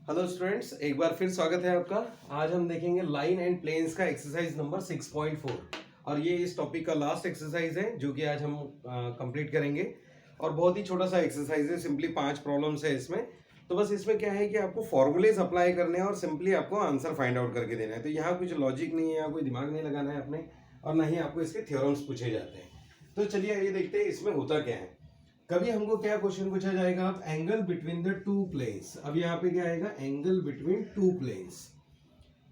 Hello students, एक बार फिर स्वागत है आपका। आज हम देखेंगे लाइन एंड प्लेन्स का एक्सरसाइज नंबर 6.4 और ये इस टॉपिक का लास्ट एक्सरसाइज है जो कि आज हम कंप्लीट करेंगे। और बहुत ही छोटा सा एक्सरसाइज है, सिंपली 5 प्रॉब्लम्स है इसमें। तो बस इसमें क्या है कि आपको फॉर्मूलेज अप्लाई करने हैं और सिंपली आपको आंसर फाइंड आउट करके देना है। तो यहाँ कुछ लॉजिक नहीं है, यहाँ कोई दिमाग नहीं लगाना है अपने, और ना ही आपको इसके थ्योरम्स पूछे जाते हैं। तो चलिए ये देखते हैं इसमें होता क्या है। कभी हमको क्या क्वेश्चन पूछा जाएगा, आप angle between the two planes. अब यहाँ पे क्या आएगा, एंगल बिटवीन टू प्लेन्स।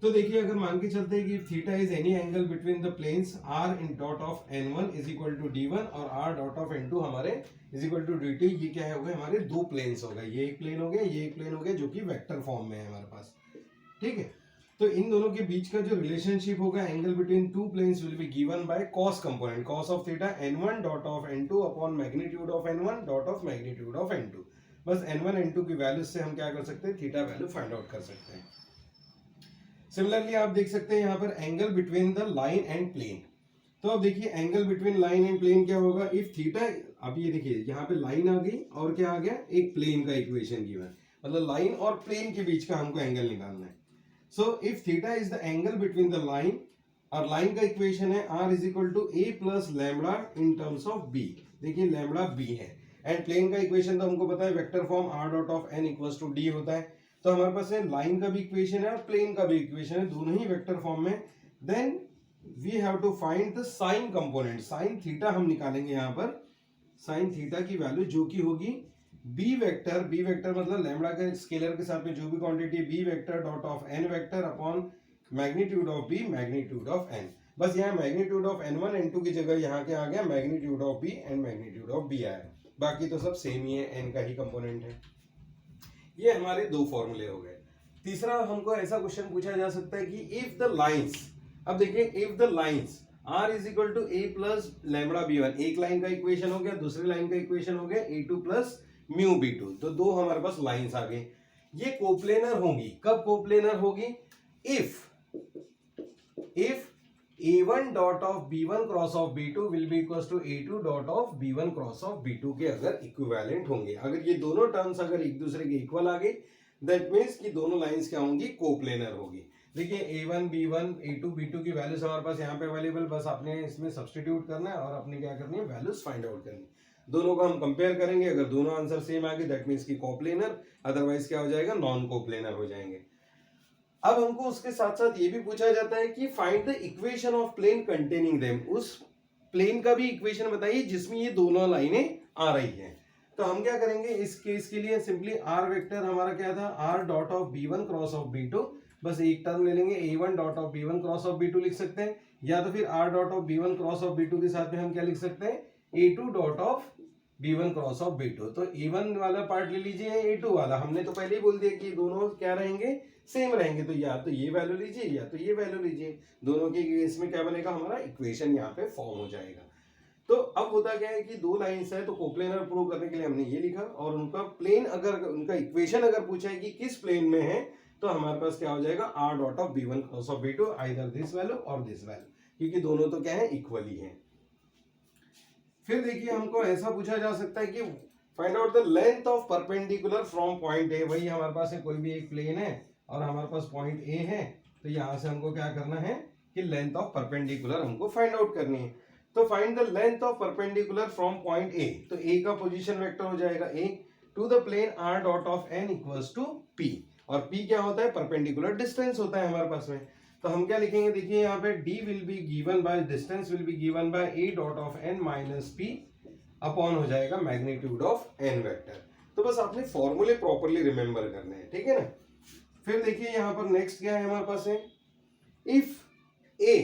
तो देखिए, अगर मान के चलते हैं कि theta is any angle between the planes r in dot of n1 is equal to d1 और r डॉट ऑफ n2 हमारे इज इक्वल टू dt। ये क्या है, हो गए हमारे दो प्लेन्स हो गए, ये एक प्लेन हो गया, ये एक प्लेन हो गया, जो कि वेक्टर फॉर्म में है हमारे पास। ठीक है, तो इन दोनों के बीच का जो रिलेशनशिप होगा, angle between two planes will be given by cos component, cos of theta n1 dot of n2 upon magnitude of n1 dot of magnitude of n2। बस n1 n2 की वैल्यू से हम क्या कर सकते हैं, थीटा वैल्यू फाइंड आउट कर सकते हैं। सिमिलरली आप देख सकते हैं यहाँ पर angle between the line and plane. तो अब देखिए angle between line and plane क्या होगा, इफ थीटा, अब ये देखिए यहाँ पे लाइन आ गई और क्या आ गया, एक प्लेन का इक्वेशन गिवन, मतलब लाइन और प्लेन के बीच का हमको एंगल निकालना है। So if theta is the angle between the line, और लाइन का इक्वेशन है r is equal to a plus lambda in terms of b। देखिए लैम्बडा b है, एंड प्लेन का इक्वेशन तो हमको पता है, vector form r dot of n equals to d होता है। तो हमारे पास है लाइन का भी इक्वेशन है और प्लेन का भी इक्वेशन है, दोनों ही वेक्टर फॉर्म में। Then we have to find the sine component, sine theta हम निकालेंगे यहाँ पर, साइन थीटा की वैल्यू जो कि होगी बी वेक्टर मतलब लैम्बडा के स्केलर के साथ में जो भी quantity b vector dot of n vector upon magnitude of b magnitude of n. बस यहाँ मैग्नीट्यूड ऑफ n1 n2 की जगह यहाँ क्या आ गया, magnitude of b and magnitude of b आया। बाकी तो सब सेम ही है, एन का ही कंपोनेंट है। ये हमारे दो फॉर्मूले हो गए। तीसरा हमको ऐसा क्वेश्चन पूछा जा सकता है कि इफ द लाइंस, अब देखिए if the lines r is equal to a plus lambda b1, एक लाइन का इक्वेशन हो गया, दूसरी लाइन का इक्वेशन हो गया a2 प्लस म्यू b2। तो दो हमारे पास लाइंस आ गई, ये कोप्लेनर होंगी। कब कोप्लेनर होगी, if a1 dot of b1 cross of b2 will be equals to a2 dot of b1 cross of b2 के अगर इक्विवेलेंट होंगे। अगर ये दोनों टर्म्स अगर एक दूसरे के इक्वल आ गई, दैट मींस कि दोनों लाइंस क्या होंगी, कोप्लेनर होगी। देखिए a1 b1 a2 b2 की वैल्यूज हमारे पास यहाँ पे अवेलेबल, बस आपने इसमें सब्स्टिट्यूट करना है और अपने क्या करनी है, वैल्यूज फाइंड आउट करनी है। दोनों को हम कंपेयर करेंगे, अगर दोनों आंसर सेम आ गए दैट मींस कि कोप्लेनर, अदरवाइज क्या हो जाएगा, नॉन कोप्लेनर हो जाएंगे। अब हमको उसके साथ साथ ये भी पूछा जाता है कि find the equation of plane containing them, उस प्लेन का भी इक्वेशन बताइए जिसमें ये दोनों लाइनें आ रही हैं। तो हम क्या करेंगे इस केस के लिए, सिंपली आर वेक्टर हमारा क्या था, R dot of b1 cross of b2, बस एक टर्म ले लेंगे, a1 dot of b1 cross of b2 लिख सकते हैं, या तो फिर r dot of b1 cross of b2 के साथ में हम क्या लिख सकते हैं, a2 dot of b1 cross of b2। तो a1 वाला पार्ट ले लीजिए, a2 वाला, हमने तो पहले ही बोल दिया कि दोनों क्या रहेंगे, सेम रहेंगे। तो या तो ये वैल्यू लीजिए या तो ये वैल्यू लीजिए, दोनों के इसमें क्या बनेगा, हमारा इक्वेशन यहाँ पे फॉर्म हो जाएगा। तो अब होता क्या है कि दो लाइंस है, तो कोप्लेनर प्रूव करने के लिए हमने ये लिखा, और उनका प्लेन अगर, उनका इक्वेशन अगर पूछा है कि किस प्लेन में है, तो हमारे पास क्या हो जाएगा, r dot of b1 cross of b2 either this value और दिस वैल्यू, क्योंकि दोनों तो क्या है, इक्वल ही है। फिर देखिए हमको ऐसा पूछा जा सकता है कि find out the length of perpendicular from point ए। वही हमारे पास है, कोई भी एक प्लेन है और हमारे पास पॉइंट ए है, तो यहां से हमको क्या करना है कि लेंथ ऑफ परपेंडिकुलर हमको फाइंड आउट करनी है। तो find the length of perpendicular from point A, तो ए का पोजीशन वेक्टर हो जाएगा A to the plane r dot of n equals to p, और p क्या होता है, परपेंडिकुलर डिस्टेंस होता है हमारे पास में। तो हम क्या लिखेंगे, देखिए यहाँ पे d will be given bye, distance will be given bye a dot of n minus p upon हो जाएगा मैग्नीट्यूड ऑफ n वेक्टर। तो बस आपने फॉर्मूले प्रॉपर्ली रिमेंबर करने हैं, ठीक है ना। फिर देखिए यहाँ पर नेक्स्ट क्या है हमारे पास है, if a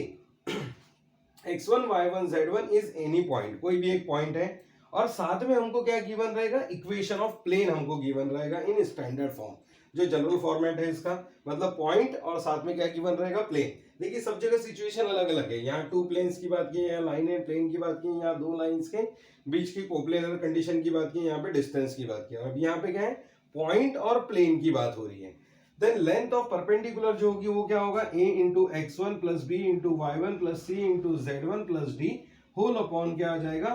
x1 y1 z1 is any point, कोई भी एक पॉइंट है, और साथ में हमको क्या गिवन रहेगा, इक्वेशन ऑफ प्लेन हमको गिवन रहेगा इन स्टैंडर्ड फॉर्म, जो जनरल फॉर्मेट है इसका, मतलब पॉइंट और साथ में क्या गिवन रहेगा, प्लेन। देखिए सब जगह सिचुएशन अलग अलग है, यहाँ टू प्लेन्स की बात की, यहाँ लाइन एंड प्लेन की बात की, यहाँ दो लाइंस के बीच की कोप्लेनर कंडीशन की बात की, यहाँ पे डिस्टेंस की बात की, और अब यहाँ पे क्या है, पॉइंट और प्लेन की बात हो रही है। देन लेंथ ऑफ परपेंडिकुलर जो होगी वो क्या होगा, a into x1 plus b into y1 plus c into z1 plus d whole upon क्या आ जाएगा,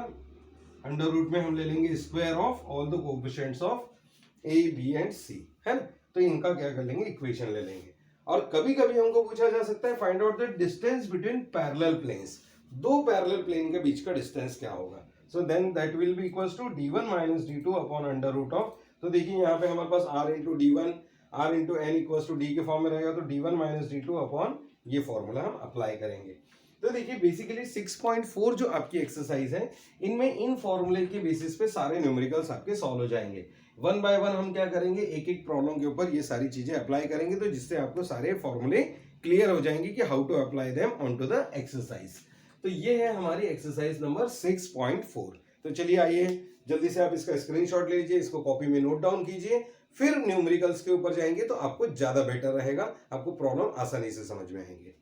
अंडर रूट में हम ले लेंगे square of all the coefficients of a b and c, है ना। तो इनका क्या कर लेंगे, इक्वेशन ले लेंगे। और कभी कभी हमको पूछा जा सकता है find out the distance between parallel planes, दो पैरेलल प्लेन के बीच का डिस्टेंस क्या होगा। So then that will be equals to d1 minus d2 upon under root of, तो देखिए यहाँ पे हमारे पास r into d1 r into N equals to D के फॉर्म में रहेगा, तो d1 माइनस d2 अपॉन ये फॉर्मूला हम अप्लाई करेंगे। तो देखिए बेसिकली 6.4 जो आपकी एक्सरसाइज है, इनमें इन फॉर्मूले के बेसिस पे सारे न्यूमेरिकल्स आपके सॉल्व हो जाएंगे। वन बाय वन हम क्या करेंगे, एक एक प्रॉब्लम के ऊपर ये सारी चीजें अप्लाई करेंगे, तो जिससे आपको सारे फॉर्मूले क्लियर हो जाएंगे कि how to apply them on to the exercise. तो ये है हमारी एक्सरसाइज नंबर 6.4। तो चलिए आइए जल्दी से आप इसका स्क्रीनशॉट ले लीजिए, इसको कॉपी में नोट डाउन कीजिए, फिर न्यूमेरिकल्स के ऊपर जाएंगे तो आपको ज्यादा बेटर रहेगा, आपको प्रॉब्लम आसानी से समझ में आएंगे।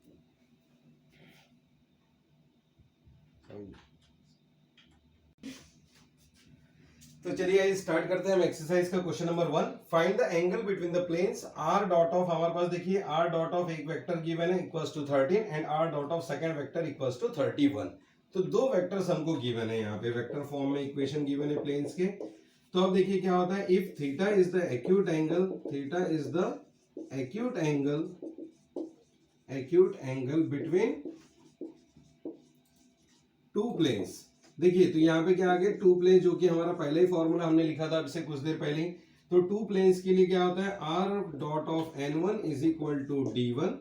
तो चलिए स्टार्ट करते हैं हम एक्सरसाइज का question number 1। Find the angle between the planes r dot of, हमारे पास देखिए r डॉट ऑफ एक वेक्टर गिवन है equals to 13 and r dot of second vector equals to 31। तो दो वेक्टर्स हमको गिवन है, यहाँ पे वेक्टर फॉर्म में इक्वेशन गिवन है प्लेन्स के। तो अब देखिए क्या होता है, if theta is the acute angle, theta is the acute angle between two planes. देखिए तो यहाँ पे क्या आ गया, टू प्लेन, जो कि हमारा पहले ही फॉर्मूला हमने लिखा था इससे कुछ देर पहले। तो टू प्लेन्स के लिए क्या होता है, r dot of n1 is equal to d1,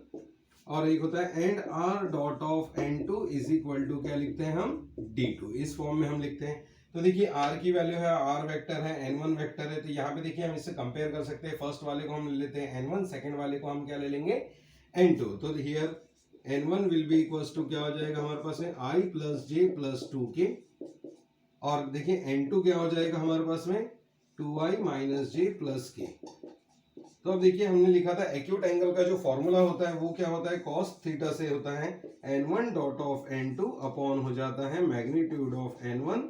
और एक होता है and r dot of n2 is equal to क्या लिखते हैं हम, d2। इस फॉर्म में हम लिखते हैं। तो देखिए r की वैल्यू है, r वेक्टर है, n1 वेक्टर है, तो यहाँ पे देखिए हम इससे कंपेयर कर सकते हैं। फर्स्ट वाले को हम ले लेते हैं n1, सेकेंड वाले को हम क्या ले लेंगे, n2। तो here n1 will be equals to क्या हो जाएगा हमारे पास में i plus j plus 2k, और देखिए n2 क्या हो जाएगा हमारे पास में 2i minus j plus k। तो अब देखिए हमने लिखा था एक्यूट एंगल का जो फॉर्मूला होता है वो क्या होता है, cos थीटा से होता है n1 dot of n2 upon हो जाता है magnitude of n1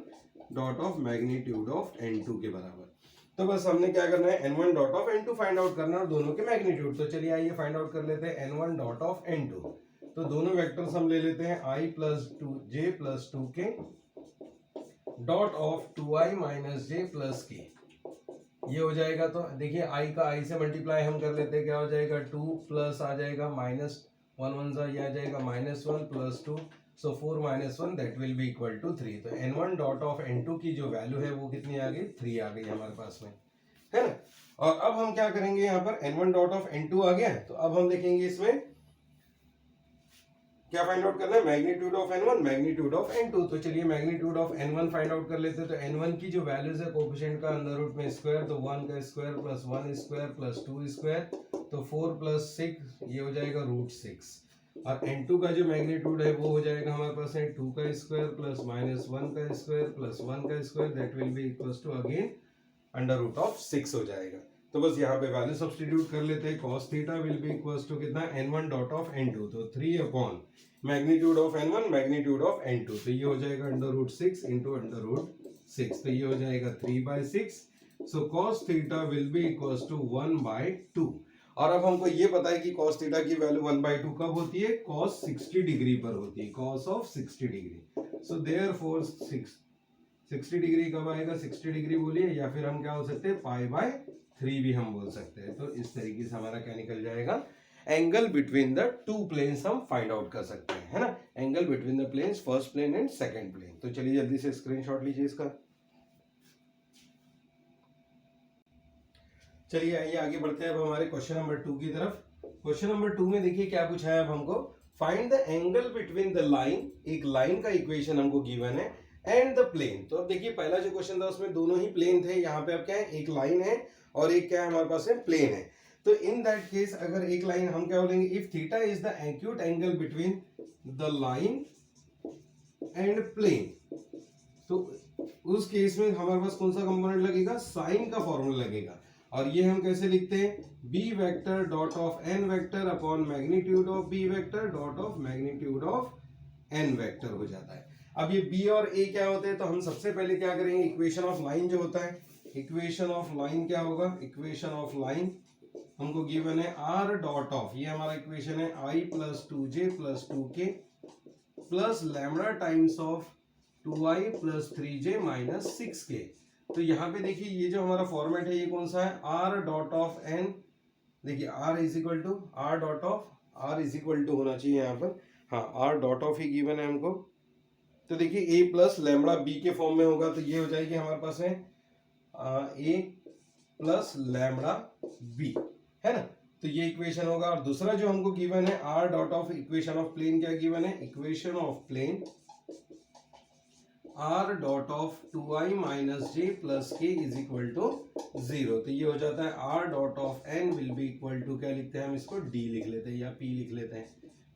dot of magnitude of n2 के बराबर। तो बस हमने क्या करना है, n1 dot of n2 find out करना है और दोनों के मैग्नीट्यूड। तो चलिए आइए फाइंड आउट कर लेते हैं n1 डॉट ऑफ n2। तो दोनों वेक्टर्स हम ले लेते हैं i plus 2j plus 2k dot of 2i minus j plus k, ये हो जाएगा। तो देखिए i का i से मल्टीप्लाई हम कर लेते हैं, क्या हो जाएगा 2 प्लस आ जाएगा माइनस 1 1 सा, ये आ जाएगा minus 1 plus 2, so 4 minus 1 that will be equal to 3। तो n1 डॉट ऑफ n2 की जो वैल्यू है वो कितनी आ गई, 3 आ गई हमारे पास में, है ना। और अब हम क्या करेंगे, यहाँ पर n1 डॉट ऑफ n2 आ गया है, तो अब हम देखेंगे इसमें क्या फाइंड आउट करना है, magnitude of n1 magnitude of n2। तो चलिए magnitude of n1 find out कर लेते हैं। तो n1 की जो वैल्यूज है कोएफिशिएंट का अंडर रूट में स्क्वायर, तो 1 का square plus 1 square plus 2 square, तो 4 प्लस 6 ये हो जाएगा रूट 6। और n2 का जो मैग्नीट्यूड है वो हो जाएगा हमारे पास है 2 का स्क्वायर प्लस माइनस 1 का स्क्वायर प्लस 1 का square, that will be equals to again under root of 6 हो जाएगा। तो बस यहाँ पे वैल्यू सब्स्टिट्यूट कर लेते हैं, cos theta will be equals to कितना, n1 डॉट ऑफ n2, तो 3 upon magnitude of n1 magnitude of n2, तो ये हो जाएगा under root 6 into under root 6, तो ये हो जाएगा 3/6। So cos theta will be equals to 1/2। और अब हमको ये पता है कि cos थीटा की वैल्यू 1/2 कब होती है, cos 60 डिग्री पर होती है, cos of 60 degree. So therefore 60 degree कब आएगा, 60 डिग्री बोलिए, या फिर हम क्या हो सकते हैं π/3 भी हम बोल सकते हैं। तो इस तरीके से हमारा क्या निकल जाएगा, angle between the two planes हम फाइंड आउट कर सकते हैं, है ना, angle between the planes, first plane and second plane. तो चलिए जल्दी से स्क्रीनशॉट लीजिए इसका। चलिए आइए आगे बढ़ते हैं अब हमारे क्वेश्चन नंबर 2 की तरफ। क्वेश्चन नंबर 2 में देखिए क्या पूछा है अब हमको, find the angle between the line, एक लाइन का इक्वेशन हमको गिवन है, एंड द प्लेन। तो अब देखिए पहला जो क्वेश्चन था उसमें दोनों ही प्लेन थे, यहाँ पे अब क्या है, एक लाइन है और एक क्या है हमारे पास है, प्लेन है। तो इन दैट केस अगर एक लाइन हम क्या बोलेंगे, if theta is the acute angle between the line and plane, तो उस केस में हमारे पास कौन सा कंपोनेंट लगेगा, साइन का फॉर्मूला लगेगा। और ये हम कैसे लिखते हैं, b vector dot of n vector upon magnitude of b vector dot of magnitude of n vector हो जाता है। अब ये b और a क्या होते हैं, तो हम सबसे पहले क्या करेंगे, इक्वेशन ऑफ लाइन जो होता है, इक्वेशन ऑफ लाइन क्या होगा, इक्वेशन ऑफ लाइन हमको गिवन है r डॉट ऑफ, ये हमारा इक्वेशन है i plus 2j plus 2k plus lambda times of 2i plus 3j minus 6k। तो यहाँ पे देखिए ये जो हमारा फॉर्मेट है ये कौन सा है, r डॉट ऑफ n देखिए r is equal to r dot of r is equal to होना चाहिए यहाँ पर, हाँ r डॉट ऑफ ही गिवन है हमको। तो देखिए a प्लस लैम्बडा b के फॉर्म में होगा, तो ये हो जाएगी हमारे पास में a प्लस लैम्बडा b, है ना। तो ये इक्वेशन होगा। और दूसरा जो हमको गिवन है r dot of equation of plane, क्या गिवन है, equation of plane r dot of 2i minus J plus K is equal to 0। तो ये हो जाता है r dot of n will be equal to, क्या लिखते हैं हम इसको, d लिख लेते हैं या p लिख लेते हैं,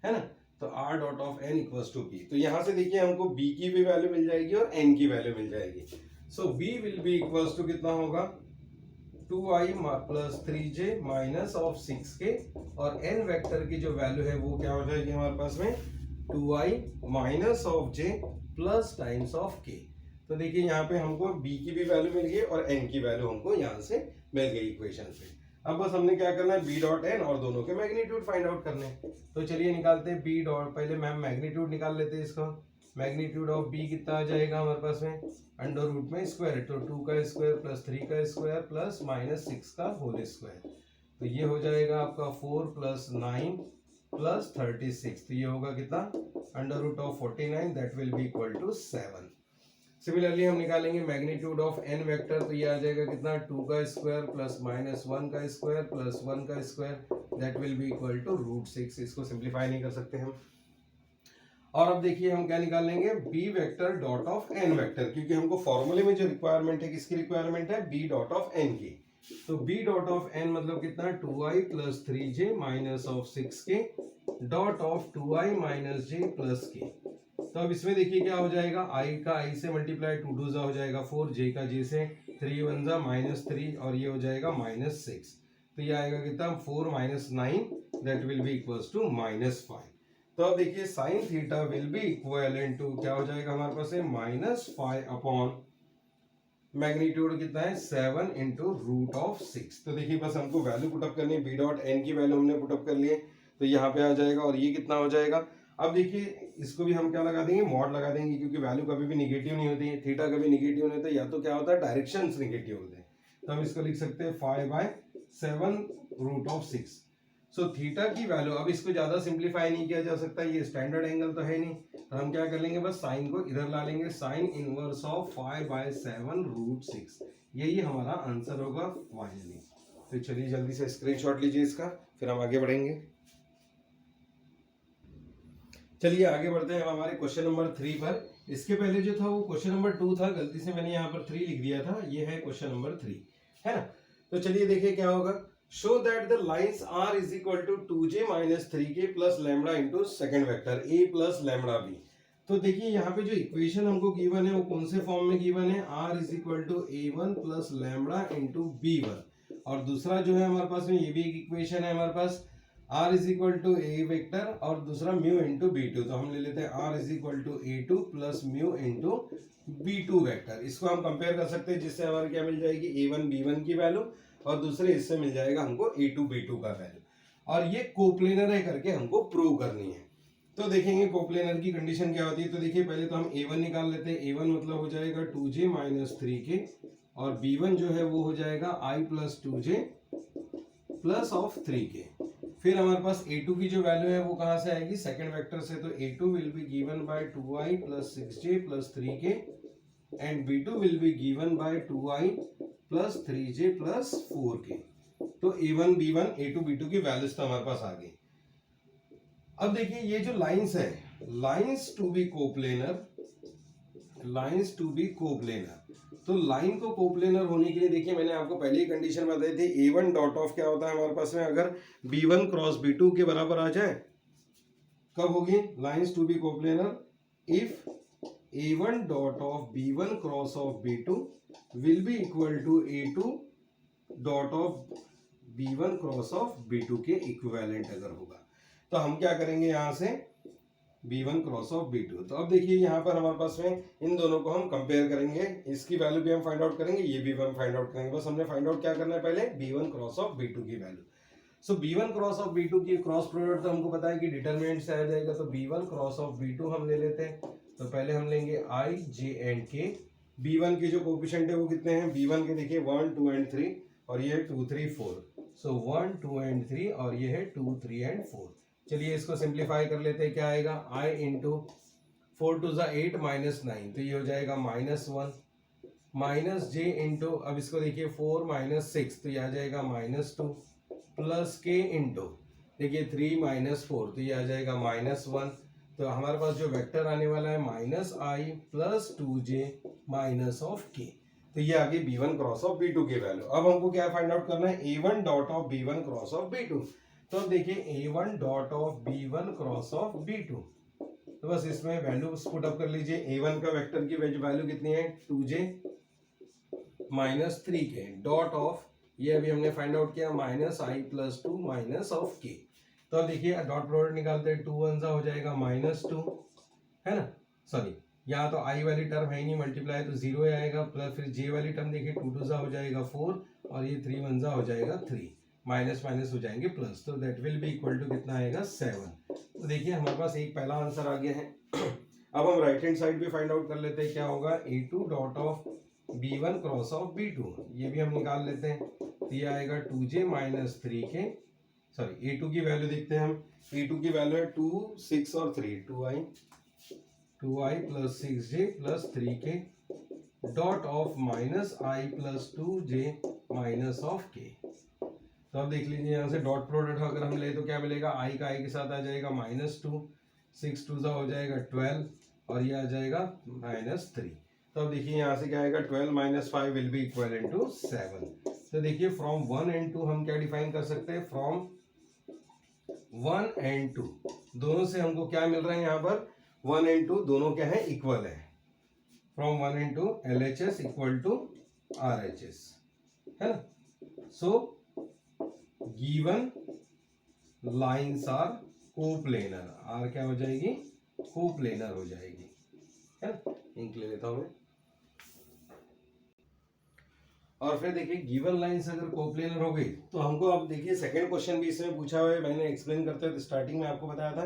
है ना। तो r dot of n equals to p। तो यहाँ से देखिए हमको b की भी वैल्यू मिल जाएगी और n की वैल्यू मिल जाएगी। So b will be equals to कितना होगा, 2i plus 3j minus of 6k, और n वेक्टर की जो वैल्यू है वो क्या हो जाएगी हमारे पास में, 2i minus of j plus times of k। तो देखिए यहाँ पे हमको b की भी वैल्यू मिल गई और n की वैल्यू हमको यहाँ से मिल गई इक्वेशन से। अब बस हमने क्या करना है, b डॉट n और दोनों के मैग्नीट्यूड फाइंड आउट करने हैं। तो चलिए निकालते हैं b डॉट, पहले मैम मैग्नीट्यूड निकाल लेते हैं इसका। मैग्नीट्यूड ऑफ b कितना आ जाएगा हमारे पास में, अंडर रूट में स्क्वायर, तो 2 का स्क्वायर प्लस 3 का स्क्वायर प्लस माइनस 6 का होल स्क्वायर। तो ये हो जाएगा आपका 4 प्लस 9 प्लस 36। तो ये होगा कितना, under root of 49, that will be equal to 7। Similarly हम निकालेंगे मैग्नीट्यूड ऑफ n वेक्टर, तो ये आ जाएगा कितना, 2 का स्क्वायर प्लस माइनस 1 का स्क्वायर प्लस 1 का square, that will be equal to root 6। इसको सिंप्लीफाई नहीं कर सकते हम। और अब देखिए हम क्या निकालेंगे, b vector dot of n vector, क्योंकि हमको फॉर्मूले में जो रिक्वायरमेंट है, किसकी रिक्वायरमेंट है, b डॉट ऑफ n की। तो b डॉट ऑफ n मतलब कितना, 2i plus 3j minus of 6k dot of 2i minus j plus k। तो अब इसमें देखिए क्या हो जाएगा, i का i से मल्टीप्लाई, 2 2 जा हो जाएगा 4, j का j से, 3 1 जा माइनस 3, और ये हो जाएगा माइनस 6। तो ये आएगा कितना, 4 minus 9, that will be equals to minus 5। तो अब देखिए sine theta will be equivalent to, क्या हो जाएगा हमारे पास है, माइनस 5 अपॉन मैग्नीट्यूड कितना है, 7 इंटू रूट ऑफ 6। तो देखिए बस हमको वैल्यू पुटअप करनी है, बी डॉट एन की वैल्यू हमने पुटअप कर लिए, तो यहाँ पे आ जाएगा। और ये कितना हो जाएगा, अब देखिए इसको भी हम क्या लगा देंगे, मॉड लगा देंगे, क्योंकि वैल्यू कभी भी निगेटिव नहीं होती है, थीटा कभी निगेटिव नहीं होता, या तो क्या होता है, डायरेक्शन निगेटिव होते हैं। तो हम इसको लिख सकते हैं 5/7 रूट ऑफ 6। सो थीटा की वैल्यू, अब इसको ज्यादा सिंप्लीफाई नहीं किया जा सकता, ये स्टैंडर्ड एंगल तो है नहीं, तो हम क्या कर लेंगे, बस साइन को इधर ला लेंगे, साइन इनवर्स ऑफ 5/7 रूट 6। यही हमारा आंसर होगा फाइनली। तो चलिए जल्दी से स्क्रीनशॉट लीजिए इसका, फिर हम आगे बढ़ेंगे। चलिए आगे बढ़ते हैं हमारे क्वेश्चन नंबर 3 पर। इसके पहले जो था वो क्वेश्चन नंबर 2 था, गलती से मैंने यहाँ पर 3 लिख दिया था, ये है क्वेश्चन नंबर 3, है ना। तो चलिए देखिए क्या होगा, show that the lines r is equal to 2j minus 3k plus lambda into second vector a plus lambda b। तो देखिए यहाँ पे जो इक्वेशन हमको गिवन है वो कौन से फॉर्म में गिवन है, r is equal to a1 plus lambda into b1। और दूसरा जो है हमारे पास में, ये भी एक इक्वेशन है हमारे पास, r is equal to a vector और दूसरा म्यू इंटू b2। तो हम ले लेते हैं r is equal to a2 plus mu into b2 vector. इसको हम कंपेयर कर सकते हैं, जिससे हमारे क्या मिल जाएगी, a1 b1 की वैल्यू, और दूसरे इससे मिल जाएगा हमको a2 b2 का वैल्यू। और ये कोप्लेनर है करके हमको प्रूव करनी है। तो देखेंगे कोप्लेनर की कंडीशन क्या होती है। तो देखिए पहले तो हम a1 निकाल लेते हैं, a1 मतलब हो जाएगा 2j माइनस 3k, और b1 जो है वो हो जाएगा i plus 2j plus of 3k। फिर हमारे पास a2 की जो वैल्यू है वो कहाँ से आएगी, सेकंड वेक्टर से। तो a2 will be given bye 2i plus 6j plus 3k, and b2 will be given bye 2i plus 3j plus 4k। तो a1 b1 a2 b2 की वैल्यूज तो हमारे पास आ गई। अब देखिए ये जो लाइंस है, lines to be coplanar, lines to be coplanar. तो लाइन को कोप्लेनर होने के लिए देखिए मैंने आपको पहले ही कंडीशन बताई थी, a1 डॉट ऑफ क्या होता है हमारे पास में, अगर b1 क्रॉस b2 के बराबर आ जाए, कब होगी lines to be coplanar, if a1 dot of b1 cross of b2 will be equal to a2 dot of b1 cross of b2 के इक्विवेलेंट अगर होगा। तो हम क्या करेंगे यहाँ से, b1 क्रॉस ऑफ b2। तो अब देखिए यहाँ पर हमारे पास में इन दोनों को हम कंपेयर करेंगे, इसकी वैल्यू भी हम फाइंड आउट करेंगे, ये भी हम फाइंड आउट करेंगे। बस हमने फाइंड आउट क्या करना है, पहले b1 क्रॉस ऑफ b2 की value. So b1 cross of b2 की क्रॉस प्रोडक्ट तो हमको पता है कि डिटरमिनेंट से आ जाएगा। तो b1 क्रॉस ऑफ b2 हम ले लेते हैं। तो पहले हम लेंगे i j and k। b1 के जो कोएफिशिएंट है वो कितने हैं, b1 के देखिए 1 2 एंड 3, और ये 2 3 4। सो 1 2 एंड 3 और ये है 2 3 एंड 4। चलिए इसको सिंप्लीफाई कर लेते हैं, क्या आएगा I इंटू 4 टू ज़ा 8 माइनस 9, तो ये हो जाएगा -1 माइनस j इंटू, अब इसको देखिए 4 माइनस 6 तो ये आ जाएगा -2 प्लस k इंटू देखिए 3 माइनस 4 तो ये आ जाएगा -1। तो हमारे पास जो वेक्टर आने वाला है -i plus 2j minus of k। तो ये आगे b1 क्रॉस ऑफ b2 की वैल्यू। अब हमको क्या फाइंड आउट करना है, a1 dot of b1 cross of b2। तो अब देखिए a1 dot of b1 cross of b2, तो बस इसमें वैल्यू पुट अप कर लीजिए। a1 का वेक्टर की वैल्यू कितनी है 2j minus 3k dot of, ये अभी हमने फाइंड आउट किया -i plus 2 minus of k। तो अब देखिए डॉट प्रोडक्ट निकालते हैं, 2 1 हो जाएगा -2 है ना, सॉरी यहाँ तो i वाली टर्म है ही नहीं, मल्टीप्लाई तो 0 आएगा, प्लस फिर j वाली टर्म देखिए 2 2 हो जाएगा 4 और ये 3 1 हो जाएगा 3, माइनस माइनस हो जाएंगे प्लस, तो that will be equal to कितना आएगा 7। तो देखिए हमारे पास एक पहला आंसर आ गया है। अब हम राइट हैंड साइड भी फाइंड आउट कर लेते हैं, क्या होगा a2 dot of b1 cross of b2, ये भी हम निकाल लेते हैं। तो ये आएगा 2j minus 3k, sorry a2 की वैल्यू देखते हैं हम, a2 की वैल्यू है 2 6 और 3 2i plus 6j plus 3k dot of minus i plus 2j minus of k। तो अब देख लीजिए यहाँ से डॉट प्रोडक्ट अगर हम ले तो क्या मिलेगा, i का i के साथ आ जाएगा -2, 6 2 हो जाएगा 12 और ये आ जाएगा -3। तो अब देखिए यहाँ से क्या आएगा 12 minus 5 will be equal to 7। तो देखिए फ्रॉम 1 एंड 2 हम क्या डिफाइन कर सकते हैं, फ्रॉम 1 एंड 2 दोनों से हमको क्या मिल रहा है, यहाँ पर 1 एंड 2 दोनों क्या है इक्वल है। From 1 and 2 LHS equal to RHS है ना। So given lines are coplanar, are क्या हो जाएगी कोप्लेनर हो जाएगी है ना। इंक ले लेता हूं मैं। और फिर देखिए गिवन लाइंस अगर कोप्लेनर हो गई तो हमको, अब देखिए सेकंड क्वेश्चन भी इसमें पूछा हुआ है, मैंने एक्सप्लेन करते हुए स्टार्टिंग में आपको बताया था,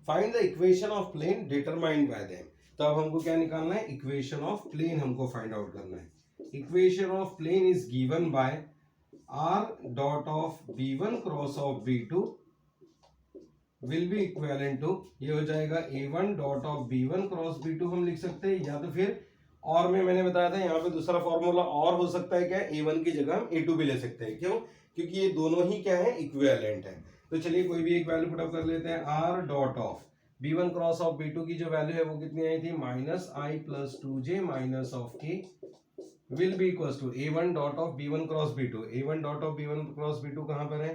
find the equation of plane determined by them. तो अब हमको क्या निकालना है, इक्वेशन ऑफ प्लेन हमको फाइंड आउट करना है। Equation of plane is given by r dot of b1 cross of b2 will be equivalent to, ये हो जाएगा a1 dot of b1 cross b2 हम लिख सकते हैं, या तो फिर और में मैंने बताया था यहाँ पे दूसरा फॉर्मूला और हो सकता है, क्या a1 की जगह हम a2 भी ले सकते हैं। क्यों, क्योंकि ये दोनों ही क्या है इक्विवेलेंट है। तो चलिए कोई भी एक वैल्यू पुट अप कर लेते हैं, r dot of b1 cross of b2 की जो वैल्यू है वो कितनी आई थी -i plus 2j minus of k will be equal to a1 dot of b1 cross b2। a1 dot of b1 cross b2 कहाँ पर है,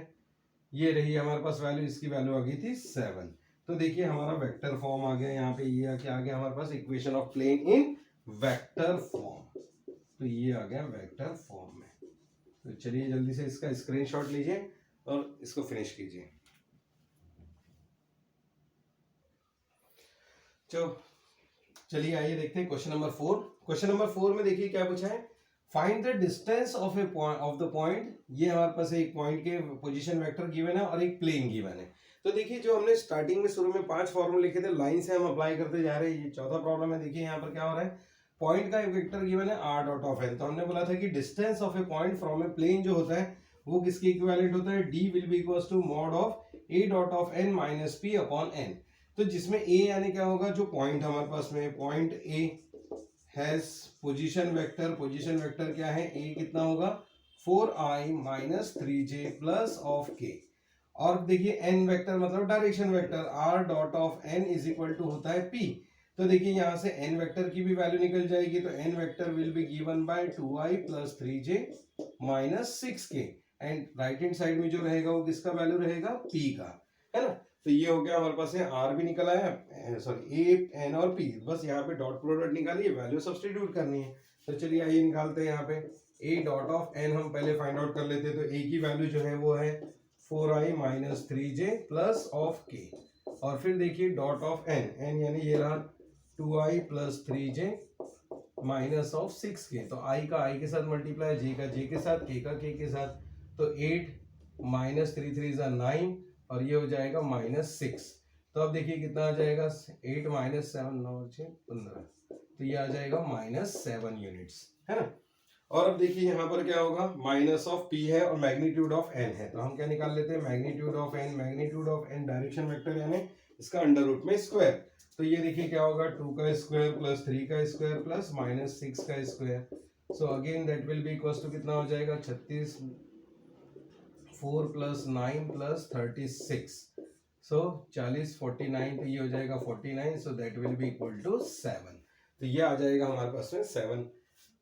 ये रही हमारे पास वैल्यू, इसकी वैल्यू आ गई थी 7। तो देखिए हमारा वेक्टर फॉर्म आ गया यहाँ पे, ये क्या आ गया हमारे पास, equation of plane in vector form. तो ये आ गया वेक्टर फॉर्म में। तो चलिए जल्दी से इसका स्क्रीनशॉट लीजिए और इसको फिनिश कीजिए। चलिए आइए देखते हैं क्वेश्चन नंबर 4। क्वेश्चन नंबर 4 में देखिए क्या पूछा है, find the distance of the point. ये हमारे पास एक पॉइंट के पोजीशन वेक्टर गिवन है और एक प्लेन गिवन है। तो देखिए जो हमने स्टार्टिंग में शुरू में 5 फॉर्मूले लिखे थे, लाइन से हम अप्लाई करते जा रहे हैं। ये चौथा प्रॉब्लम है, देखिए यहाँ पर क्या हो रहा है, पॉइंट का एक वेक्टर गिवन है r डॉट ऑफ n। तो हमने बोला था कि distance of a point from a plane जो होता है वो किसके इक्विवेलेंट होता है, d will be equals to mod of a dot of n minus p upon n। तो जिसमें a यानी क्या होगा, जो पॉइंट हमारे पास में point a has position vector, position vector क्या है, a कितना होगा 4i minus 3j plus of k। और देखिए n वेक्टर मतलब direction vector, r dot of n is equal to होता है p। तो देखिए यहाँ से n वेक्टर की भी वैल्यू निकल जाएगी, तो n vector will be given bye 2i plus 3j minus 6k and right hand side में जो रहेगा वो किसका वैल्यू रहेगा, p का, है ना। तो ये हो गया हमारे पास है, r भी निकल आया, सॉरी a n और p, बस यहाँ पे डॉट प्रोडक्ट निकालिए, वैल्यू सब्स्टिट्यूट करनी है। तो चलिए आइए निकालते हैं। यहाँ पे a डॉट ऑफ n हम पहले फाइंड आउट कर लेते हैं। तो a की वैल्यू जो है वो है 4i minus 3j plus of k, और फिर देखिए डॉट ऑफ n यानी ये रहा 2i plus 3j minus of 6k। तो i का i के साथ मल्टीप्लाई, j का j के साथ, k का k के साथ। तो 8 माइनस 3 3 9 और ये हो जाएगा -6। तो अब देखिए कितना आ जाएगा, 8 माइनस 7 9 6 15, तो ये आ जाएगा -7 यूनिट्स, है ना। और अब देखिए यहाँ पर क्या होगा, माइनस ऑफ p है और मैग्नीट्यूड ऑफ n है, तो हम क्या निकाल लेते हैं, magnitude of n, magnitude of n direction vector यानी इसका अंडर रूट में स्क्वायर। तो ये देखिए क्या होगा, 2 का स्क्वायर प्लस 3 का स्क्वायर प्लस माइनस 6 का square. So again that will be equals to कितना हो जाएगा, 36, 4 प्लस 9 प्लस 36, सो 40 49, तो ये हो जाएगा 49, so that will be equal to 7। तो ये आ जाएगा हमारे पास में 7।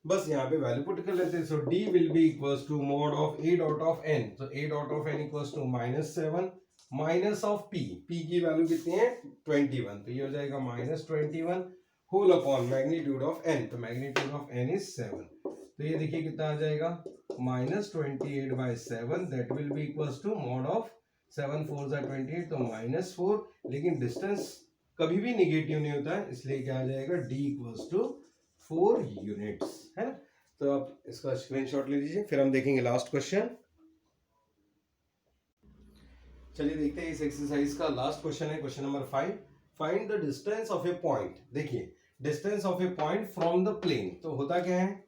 बस यहाँ पे वैल्यू पुट कर लेते हैं। So d will be equals to mod of a dot of n, तो a dot of n equals to -7 minus of p की वैल्यू कितनी है 21, तो ये हो जाएगा -21 whole upon magnitude of n, तो मैग्नीट्यूड ऑफ n इज 7, तो ये देखिए कितना आ जाएगा -28/7, that will be equals to mod of 7 4 जा 28, तो -4, लेकिन डिस्टेंस कभी भी निगेटिव नहीं होता है, इसलिए क्या आ जाएगा d इक्वल्स टू 4 यूनिट्स, है ना। तो आप इसका स्क्रीनशॉट ले लीजिए, फिर हम देखेंगे लास्ट क्वेश्चन। चलिए देखते हैं इस एक्सरसाइज का लास्ट क्वेश्चन है, question number 5। Find the distance of a point. देखिए distance of a point from the plane, तो होता क्या है,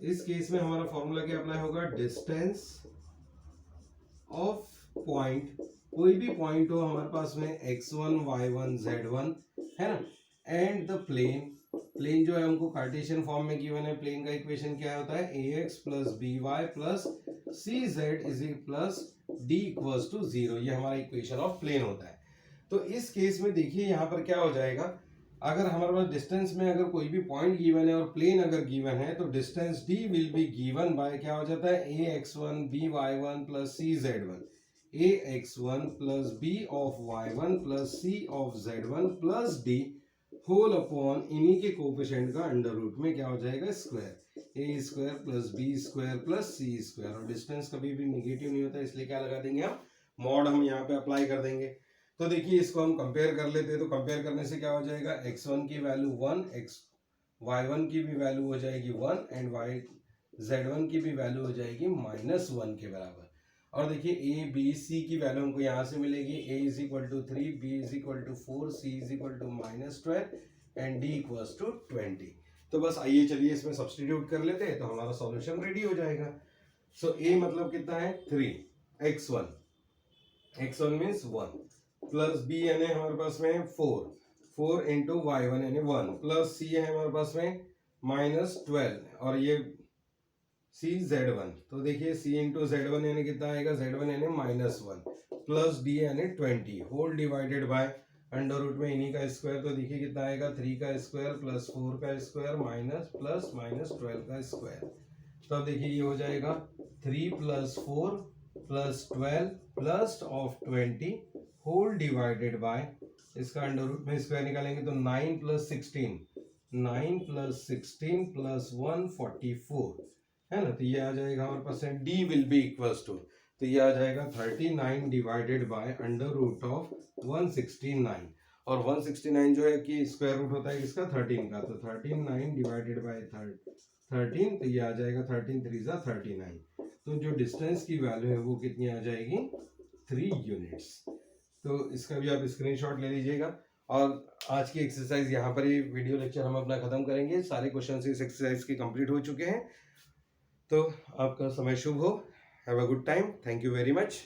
इस केस में हमारा फॉर्मूला क्या अप्लाई होगा, डिस्टेंस ऑफ पॉइंट, कोई भी पॉइंट हो हमारे पास में x1 y1 z1, है ना, एंड द प्लेन, प्लेन जो है हमको कार्टेशियन फॉर्म में गिवन है, प्लेन का इक्वेशन क्या होता है, ax plus by plus cz is plus d equals to 0, ये हमारा इक्वेशन ऑफ प्लेन होता है। तो इस केस में देखिए यहाँ पर क्या हो जाएगा, अगर हमारे पास डिस्टेंस में अगर कोई भी पॉइंट गिवन है और प्लेन अगर गिवन है, तो distance d will be given by क्या हो जाता है, ax1 by1 plus cz1, ax1 plus b of y1 plus c of z1 plus d whole upon इन्हीं के कोफिशिएंट का अंडर रूट में क्या हो जाएगा, square, a square plus b square plus c square, और डिस्टेंस कभी भी निगेटिव नहीं होता, इसलिए क्या लगा देंगे हम, मॉड हम यहाँ पे अप्लाई कर देंगे। तो देखिए इसको हम कंपेयर कर लेते हैं, तो कंपेयर करने से क्या हो जाएगा, x1 की वैल्यू 1, y1 की भी वैल्यू हो जाएगी 1 एंड z1 की भी वैल्यू हो जाएगी -1 के बराबर। और देखिए ए बी सी की वैल्यू हमको यहाँ से मिलेगी, a is equal to 3, b is equal to 4, c is equal to -12 and d equals to 20। तो बस आइए चलिए इसमें सब्स्टिट्यूट कर लेते हैं, तो हमारा सॉल्यूशन रेडी हो जाएगा। सो a मतलब कितना है 3, x1 मीन्स 1 प्लस b यानी हमारे पास में 4 इंटू y1 यानी 1 प्लस c है हमारे पास में -12 और ये c z1, तो देखिए c इंटू z1 यानी कितना आएगा, z1 यानी -1 प्लस d यानी 20 whole divided by under root में इन्हीं का स्क्वायर, तो देखिए कितना आएगा 3 का स्क्वायर प्लस 4 का स्क्वायर माइनस प्लस -12 का स्क्वायर। तो अब देखिए ये हो जाएगा 3 plus 4 plus 12 plus of 20 whole divided by, इसका अंडर रूट में स्क्वायर निकालेंगे तो 9 प्लस 16 प्लस 144, है ना, तो ये आ जाएगा हमारे पास d will be equals to, तो ये आ जाएगा 39 divided by under root of 169, और 169 जो है कि स्क्वायर रूट होता है इसका 13 का, तो 39 डिवाइडेड बाय 13, तो ये आ जाएगा 13 3 जा 39, तो जो डिस्टेंस की वैल्यू है वो कितनी आ जाएगी 3 यूनिट्स। तो इसका भी आप स्क्रीनशॉट ले लीजिएगा। और आज की एक्सरसाइज यहाँ पर ही वीडियो लेक्चर हम अपना खत्म करेंगे, सारे क्वेश्चन इस एक्सरसाइज के कंप्लीट हो चुके हैं। तो आपका समय शुभ हो, have a good time, thank you very much.